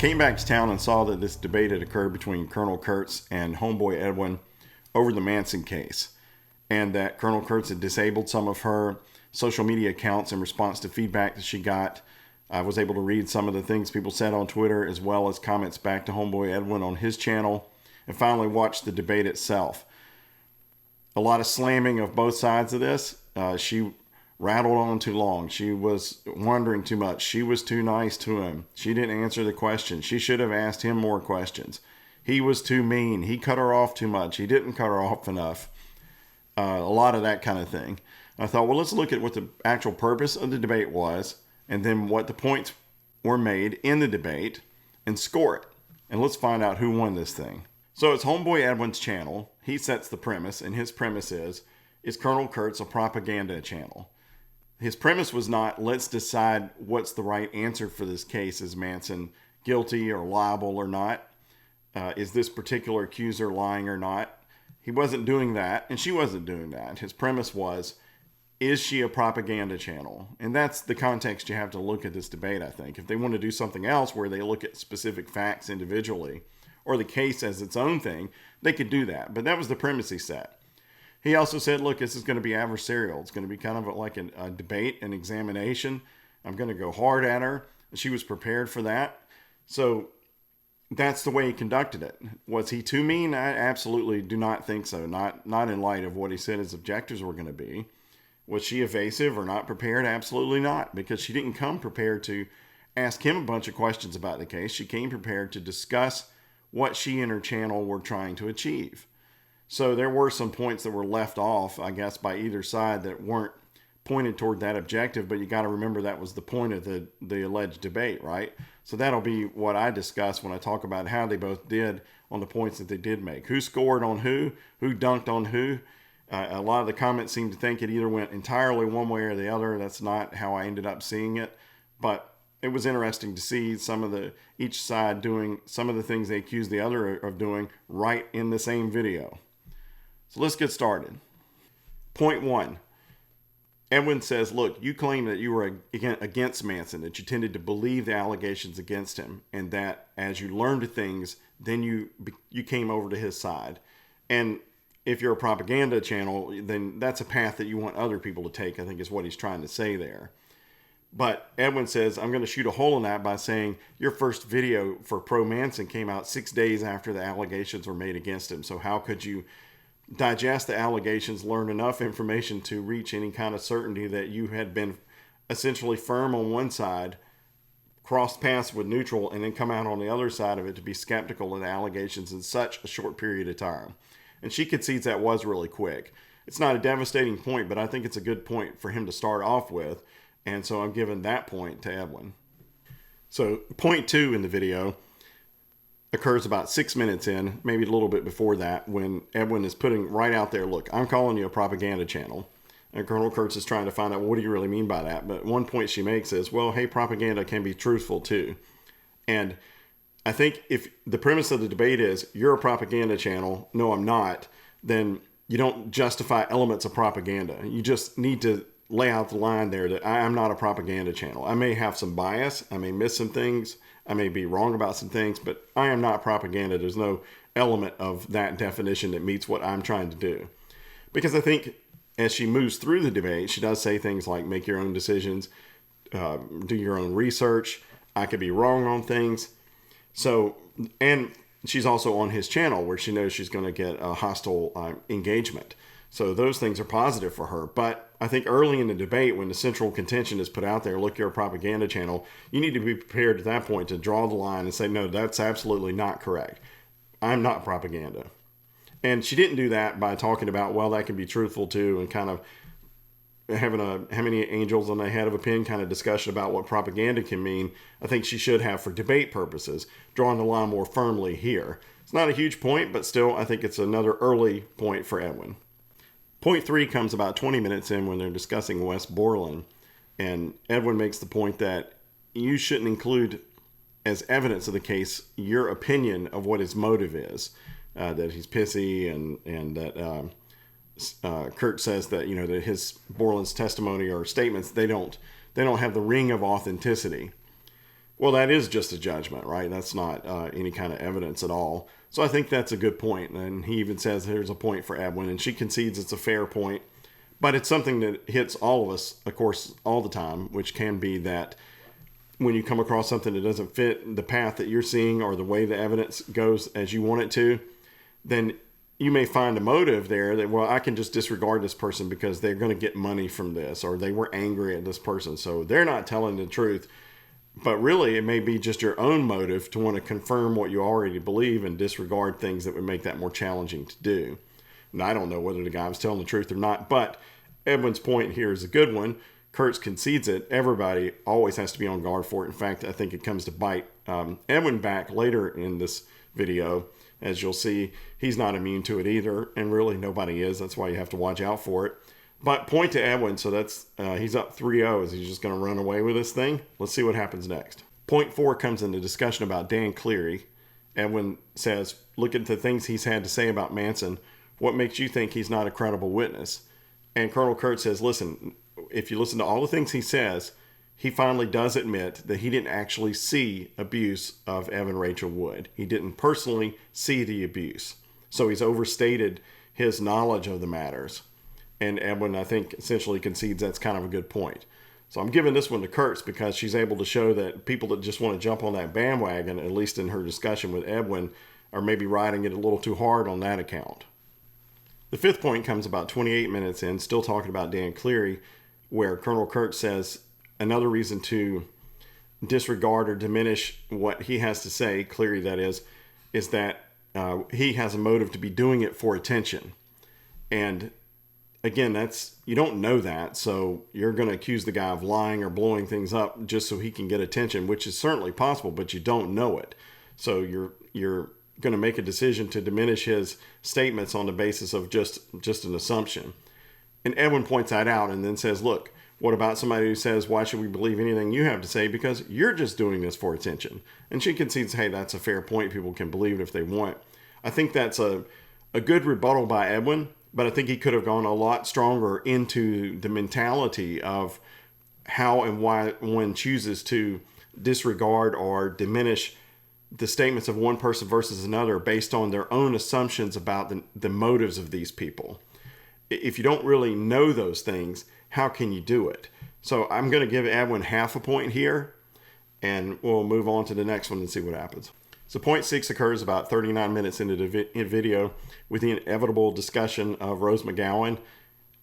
Came back to town and saw that this debate had occurred between Colonel Kurtz and Homeboy Edwin over the Manson case, and that Colonel Kurtz had disabled some of her social media accounts in response to feedback that she got. I was able to read some of the things people said on Twitter, as well as comments back to Homeboy Edwin on his channel, and finally watched the debate itself. A lot of slamming of both sides of this. She rattled on too long. She was wondering too much. She was too nice to him. She didn't answer the question. She should have asked him more questions. He was too mean. He cut her off too much. He didn't cut her off enough. A lot of that kind of thing. I thought, well, let's look at what the actual purpose of the debate was, and then what the points were made in the debate, and score it. And let's find out who won this thing. So it's Homeboy Edwin's channel. He sets the premise, and his premise is Colonel Kurtz a propaganda channel? His premise was not, let's decide what's the right answer for this case. Is Manson guilty or liable or not? Is this particular accuser lying or not? He wasn't doing that, and she wasn't doing that. His premise was, is she a propaganda channel? And that's the context you have to look at this debate, I think. If they want to do something else where they look at specific facts individually, or the case as its own thing, they could do that. But that was the premise he set. He also said, look, this is going to be adversarial. It's going to be kind of like a debate, an examination. I'm going to go hard at her. She was prepared for that. So that's the way he conducted it. Was he too mean? I absolutely do not think so. Not in light of what he said his objectives were going to be. Was she evasive or not prepared? Absolutely not, because she didn't come prepared to ask him a bunch of questions about the case. She came prepared to discuss what she and her channel were trying to achieve. So there were some points that were left off, I guess, by either side that weren't pointed toward that objective, but you got to remember that was the point of the alleged debate, right? So that'll be what I discuss when I talk about how they both did on the points that they did make. Who scored on who dunked on who. A lot of the comments seem to think it either went entirely one way or the other. That's not how I ended up seeing it, but it was interesting to see each side doing some of the things they accused the other of doing right in the same video. So let's get started. Point 1. Edwin says, look, you claim that you were against Manson, that you tended to believe the allegations against him, and that as you learned things, then you came over to his side. And if you're a propaganda channel, then that's a path that you want other people to take, I think is what he's trying to say there. But Edwin says, I'm going to shoot a hole in that by saying your first video for Pro Manson came out 6 days after the allegations were made against him. So how could you digest the allegations, learn enough information to reach any kind of certainty that you had been essentially firm on one side, crossed paths with neutral, and then come out on the other side of it to be skeptical of the allegations in such a short period of time? And she concedes that was really quick. It's not a devastating point, but I think it's a good point for him to start off with. And so I'm giving that point to Edwin. So point 2 in the video occurs about 6 minutes in, maybe a little bit before that, when Edwin is putting right out there, look, I'm calling you a propaganda channel. And Colonel Kurtz is trying to find out, what do you really mean by that? But one point she makes is, well, hey, propaganda can be truthful too. And I think if the premise of the debate is, you're a propaganda channel, no, I'm not, then you don't justify elements of propaganda. You just need to lay out the line there that I am not a propaganda channel. I may have some bias. I may miss some things. I may be wrong about some things, but I am not propaganda. There's no element of that definition that meets what I'm trying to do. Because I think as she moves through the debate, she does say things like make your own decisions, do your own research. I could be wrong on things. So, and she's also on his channel where she knows she's going to get a hostile engagement. So those things are positive for her. But I think early in the debate, when the central contention is put out there, look, you're a propaganda channel, you need to be prepared at that point to draw the line and say, no, that's absolutely not correct. I'm not propaganda. And she didn't do that by talking about, well, that can be truthful too, and kind of having a how many angels on the head of a pin kind of discussion about what propaganda can mean. I think she should have, for debate purposes, drawing the line more firmly here. It's not a huge point, but still, I think it's another early point for Edwin. Point 3 comes about 20 minutes in when they're discussing West Borland, and Edwin makes the point that you shouldn't include as evidence of the case your opinion of what his motive is, that he's pissy, and that Kurt says that that his Borland's testimony or statements they don't have the ring of authenticity. Well, that is just a judgment, right? That's not any kind of evidence at all. So I think that's a good point. And he even says there's a point for Edwin, and she concedes it's a fair point. But it's something that hits all of us, of course, all the time, which can be that when you come across something that doesn't fit the path that you're seeing or the way the evidence goes as you want it to, then you may find a motive there that, well, I can just disregard this person because they're going to get money from this, or they were angry at this person, so they're not telling the truth. But really, it may be just your own motive to want to confirm what you already believe and disregard things that would make that more challenging to do. And I don't know whether the guy was telling the truth or not, but Edwin's point here is a good one. Kurtz concedes it. Everybody always has to be on guard for it. In fact, I think it comes to bite Edwin back later in this video. As you'll see, he's not immune to it either, and really nobody is. That's why you have to watch out for it. But point to Edwin, so that's he's up 3-0. Is he just going to run away with this thing? Let's see what happens next. Point 4 comes into discussion about Dan Cleary. Edwin says, look at the things he's had to say about Manson. What makes you think he's not a credible witness? And Colonel Kurtz says, listen, if you listen to all the things he says, he finally does admit that he didn't actually see abuse of Evan Rachel Wood. He didn't personally see the abuse. So he's overstated his knowledge of the matters. And Edwin, I think, essentially concedes that's kind of a good point. So I'm giving this one to Kurtz because she's able to show that people that just want to jump on that bandwagon, at least in her discussion with Edwin, are maybe riding it a little too hard on that account. The 5th point comes about 28 minutes in, still talking about Dan Cleary, where Colonel Kurtz says another reason to disregard or diminish what he has to say, Cleary that is that he has a motive to be doing it for attention. And again, you don't know that, so you're going to accuse the guy of lying or blowing things up just so he can get attention, which is certainly possible, but you don't know it. So you're going to make a decision to diminish his statements on the basis of just an assumption. And Edwin points that out and then says, look, what about somebody who says, why should we believe anything you have to say? Because you're just doing this for attention. And she concedes, hey, that's a fair point. People can believe it if they want. I think that's a good rebuttal by Edwin, but I think he could have gone a lot stronger into the mentality of how and why one chooses to disregard or diminish the statements of one person versus another based on their own assumptions about the motives of these people. If you don't really know those things, how can you do it? So I'm going to give Edwin half a point here, and we'll move on to the next one and see what happens. So point 6 occurs about 39 minutes into the video with the inevitable discussion of Rose McGowan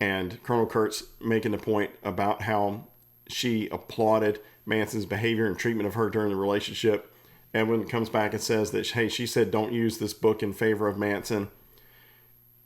and Colonel Kurtz making the point about how she applauded Manson's behavior and treatment of her during the relationship. Edwin comes back and says that, hey, she said don't use this book in favor of Manson.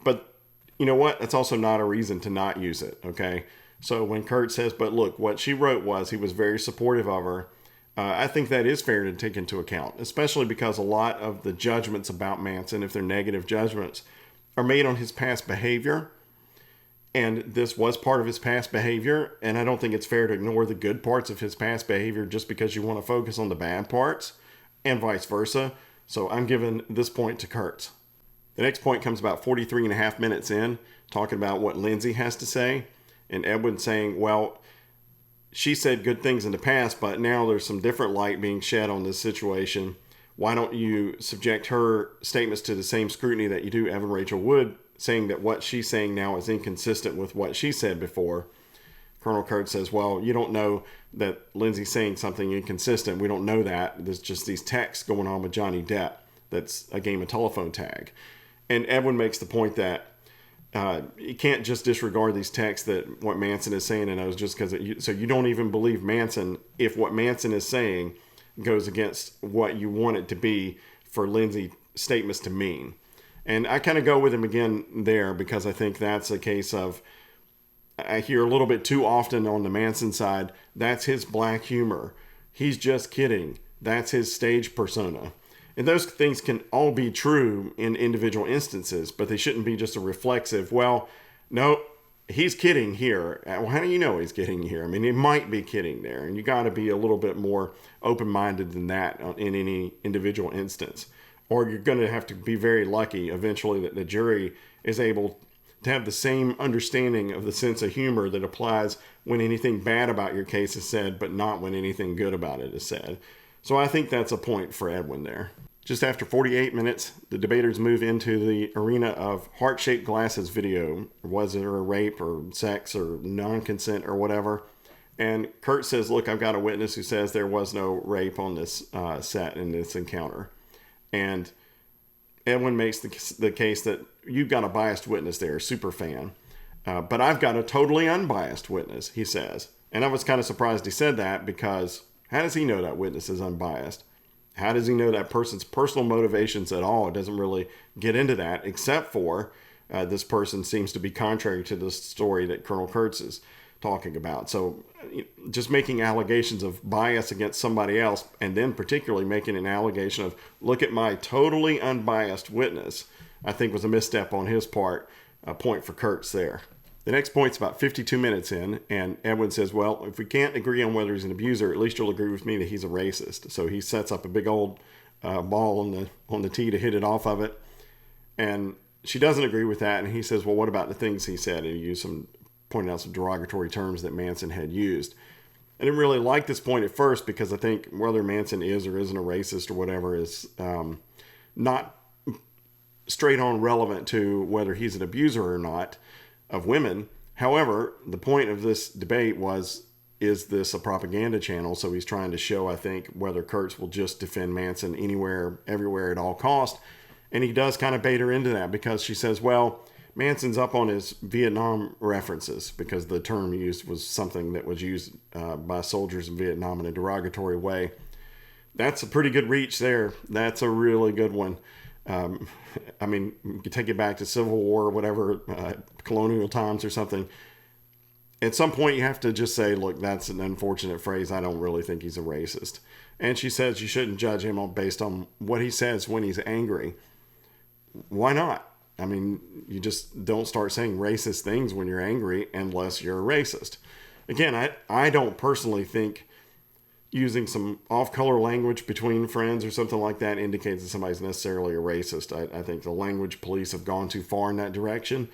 But you know what? That's also not a reason to not use it, okay? So when Kurtz says, but look, what she wrote was he was very supportive of her, I think that is fair to take into account, especially because a lot of the judgments about Manson, if they're negative judgments, are made on his past behavior. And this was part of his past behavior. And I don't think it's fair to ignore the good parts of his past behavior just because you want to focus on the bad parts, and vice versa. So I'm giving this point to Kurtz. The next point comes about 43 and a half minutes in, talking about what Lindsay has to say. And Edwin saying, well, she said good things in the past, but now there's some different light being shed on this situation. Why don't you subject her statements to the same scrutiny that you do Evan Rachel Wood, saying that what she's saying now is inconsistent with what she said before? Colonel Kurtz says, well, you don't know that Lindsay's saying something inconsistent. We don't know that. There's just these texts going on with Johnny Depp. That's a game of telephone tag. And Edwin makes the point that you can't just disregard these texts that what Manson is saying, and it was just because so you don't even believe Manson if what Manson is saying goes against what you want it to be for Lindsay statements to mean. And I kind of go with him again there because I think that's a case of, I hear a little bit too often on the Manson side, that's his black humor. He's just kidding. That's his stage persona. And those things can all be true in individual instances, but they shouldn't be just a reflexive, well, no, he's kidding here. Well, how do you know he's kidding here? I mean, he might be kidding there, and you got to be a little bit more open-minded than that in any individual instance. Or you're going to have to be very lucky eventually that the jury is able to have the same understanding of the sense of humor that applies when anything bad about your case is said, but not when anything good about it is said. So I think that's a point for Edwin there. Just after 48 minutes, the debaters move into the arena of heart-shaped glasses video. Was it a rape or sex or non-consent or whatever? And Kurtz says, look, I've got a witness who says there was no rape on this set in this encounter. And Edwin makes the case that you've got a biased witness there, super fan. But I've got a totally unbiased witness, he says. And I was kind of surprised he said that, because how does he know that witness is unbiased? How does he know that person's personal motivations at all? It doesn't really get into that, except for this person seems to be contrary to the story that Colonel Kurtz is talking about. So just making allegations of bias against somebody else, and then particularly making an allegation of, look at my totally unbiased witness, I think was a misstep on his part. A point for Kurtz there. The next point's about 52 minutes in, and Edwin says, well, if we can't agree on whether he's an abuser, at least you'll agree with me that he's a racist. So he sets up a big old ball on the tee to hit it off of it. And she doesn't agree with that. And he says, well, what about the things he said? And he pointed out some derogatory terms that Manson had used. I didn't really like this point at first, because I think whether Manson is or isn't a racist or whatever is not straight on relevant to whether he's an abuser or not of women. However, the point of this debate was, is this a propaganda channel? So he's trying to show, I think, whether Kurtz will just defend Manson anywhere, everywhere, at all cost. And he does kind of bait her into that, because she says, well, Manson's up on his Vietnam references, because the term used was something that was used by soldiers in Vietnam in a derogatory way. That's a pretty good reach there. That's a really good one. I mean, you could take it back to Civil War or whatever, colonial times or something. At some point, you have to just say, look, that's an unfortunate phrase. I don't really think he's a racist. And she says you shouldn't judge him based on what he says when he's angry. Why not? I mean, you just don't start saying racist things when you're angry unless you're a racist. Again, I don't personally think using some off-color language between friends or something like that indicates that somebody's necessarily a racist. I think the language police have gone too far in that direction.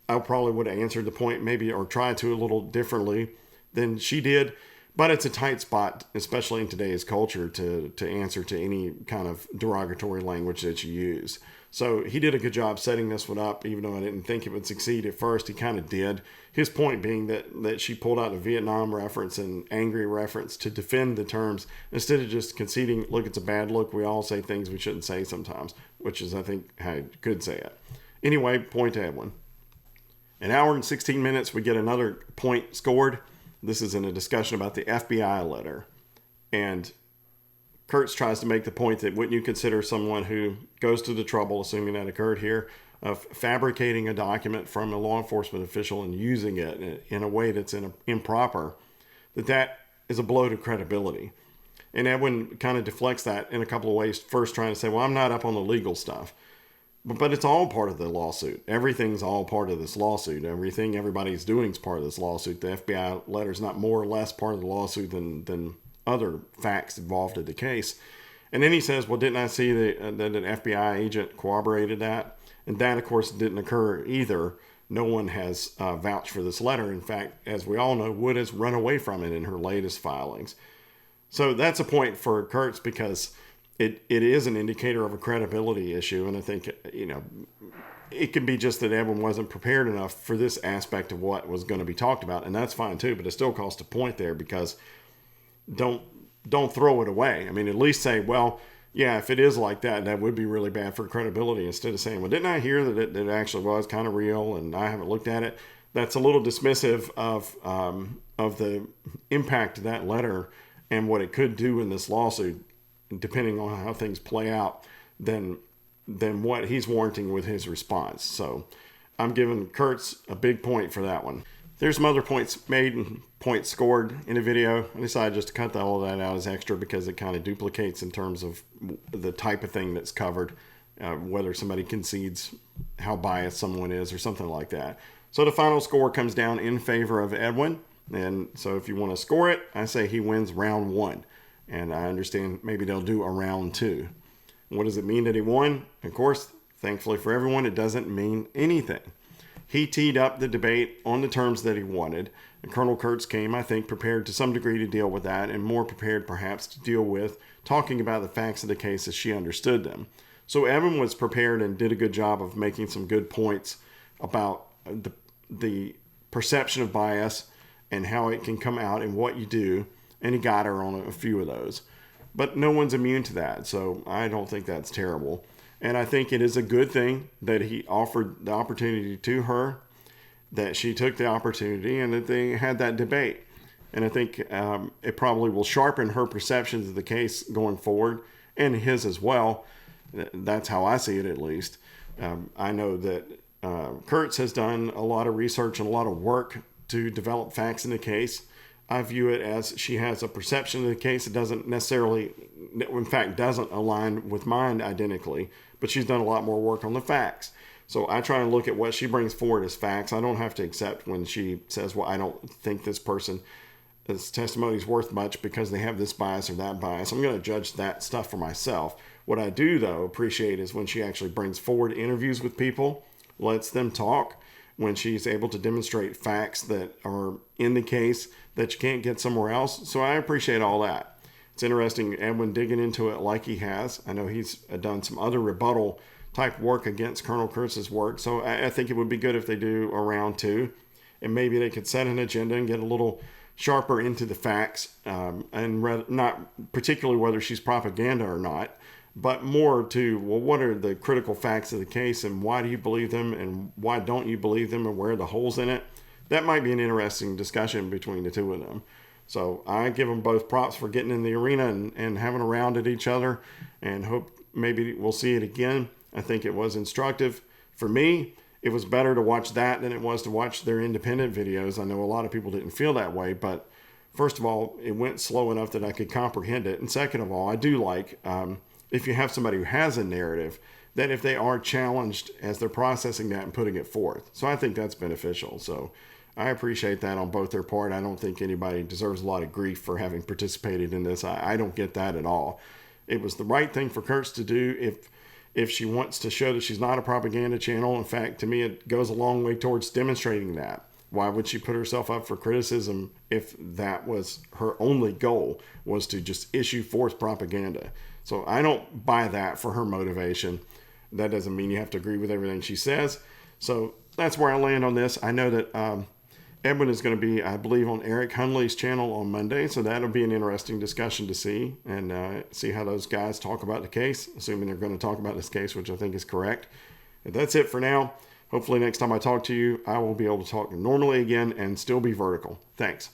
I probably would have answered the point maybe, or tried to, a little differently than she did. But it's a tight spot, especially in today's culture, to answer to any kind of derogatory language that you use. So he did a good job setting this one up, even though I didn't think it would succeed at first. He kind of did. His point being that she pulled out a Vietnam reference and angry reference to defend the terms, instead of just conceding, look, it's a bad look. We all say things we shouldn't say sometimes, which is, I think, how you could say it. Anyway, point to Edwin. An hour and 16 minutes, we get another point scored. This is in a discussion about the FBI letter. And Kurtz tries to make the point that wouldn't you consider someone who goes to the trouble, assuming that occurred here, of fabricating a document from a law enforcement official and using it in a way that's improper, that is a blow to credibility. And Edwin kind of deflects that in a couple of ways. First, trying to say, well, I'm not up on the legal stuff. But it's all part of the lawsuit. Everything's all part of this lawsuit. Everything everybody's doing is part of this lawsuit. The FBI letter's not more or less part of the lawsuit than other facts involved in the case. And then he says, well, didn't I see that an FBI agent corroborated that? And that, of course, didn't occur either. No one has vouched for this letter. In fact, as we all know, Wood has run away from it in her latest filings. So that's a point for Kurtz, because it is an indicator of a credibility issue. And I think, it could be just that Edwin wasn't prepared enough for this aspect of what was going to be talked about. And that's fine too, but it still costs a point there, because don't throw it away. I mean, at least say, well, yeah, if it is like that, that would be really bad for credibility, instead of saying, well, didn't I hear that it actually was kind of real and I haven't looked at it? That's a little dismissive of the impact of that letter and what it could do in this lawsuit, depending on how things play out, than what he's warranting with his response. So I'm giving Kurtz a big point for that one. There's some other points made and points scored in the video. I decided just to cut all of that out as extra, because it kind of duplicates in terms of the type of thing that's covered, whether somebody concedes how biased someone is or something like that. So the final score comes down in favor of Edwin. And so if you want to score it, I say he wins round 1. And I understand maybe they'll do a round 2. What does it mean that he won? Of course, thankfully for everyone, it doesn't mean anything. he teed up the debate on the terms that he wanted. And Colonel Kurtz came, I think, prepared to some degree to deal with that, and more prepared perhaps to deal with talking about the facts of the case as she understood them. So Edwin was prepared and did a good job of making some good points about the perception of bias and how it can come out and what you do. And he got her on a few of those. But no one's immune to that, so I don't think that's terrible. And I think it is a good thing that he offered the opportunity to her, that she took the opportunity, and that they had that debate. And I think it probably will sharpen her perceptions of the case going forward, and his as well. That's how I see it, at least. I know that Kurtz has done a lot of research and a lot of work to develop facts in the case. I view it as she has a perception of the case that doesn't necessarily, in fact, doesn't align with mine identically, but she's done a lot more work on the facts. So I try and look at what she brings forward as facts. I don't have to accept when she says, well, I don't think this person's testimony is worth much because they have this bias or that bias. I'm going to judge that stuff for myself. What I do, though, appreciate is when she actually brings forward interviews with people, lets them talk, when she's able to demonstrate facts that are in the case that you can't get somewhere else. So I appreciate all that. It's interesting, Edwin digging into it like he has. I know he's done some other rebuttal type work against Colonel Kurtz's work. So I think it would be good if they do a round two. And maybe they could set an agenda and get a little sharper into the facts. And not particularly whether she's propaganda or not, but more to, well, what are the critical facts of the case and why do you believe them and why don't you believe them and where are the holes in it? That might be an interesting discussion between the two of them. So I give them both props for getting in the arena and having a round at each other, and hope maybe we'll see it again. I think it was instructive. For me, it was better to watch that than it was to watch their independent videos. I know a lot of people didn't feel that way, but first of all, it went slow enough that I could comprehend it. And second of all, I do like, if you have somebody who has a narrative, that if they are challenged as they're processing that and putting it forth. So I think that's beneficial. So I appreciate that on both their part. I don't think anybody deserves a lot of grief for having participated in this. I don't get that at all. It was the right thing for Kurtz to do if she wants to show that she's not a propaganda channel. In fact, to me, it goes a long way towards demonstrating that. Why would she put herself up for criticism if that was her only goal, was to just issue forth propaganda? So I don't buy that for her motivation. That doesn't mean you have to agree with everything she says. So that's where I land on this. I know that Edwin is going to be, I believe, on Eric Hunley's channel on Monday. So that'll be an interesting discussion to see, and see how those guys talk about the case, assuming they're going to talk about this case, which I think is correct. And that's it for now. Hopefully next time I talk to you, I will be able to talk normally again and still be vertical. Thanks.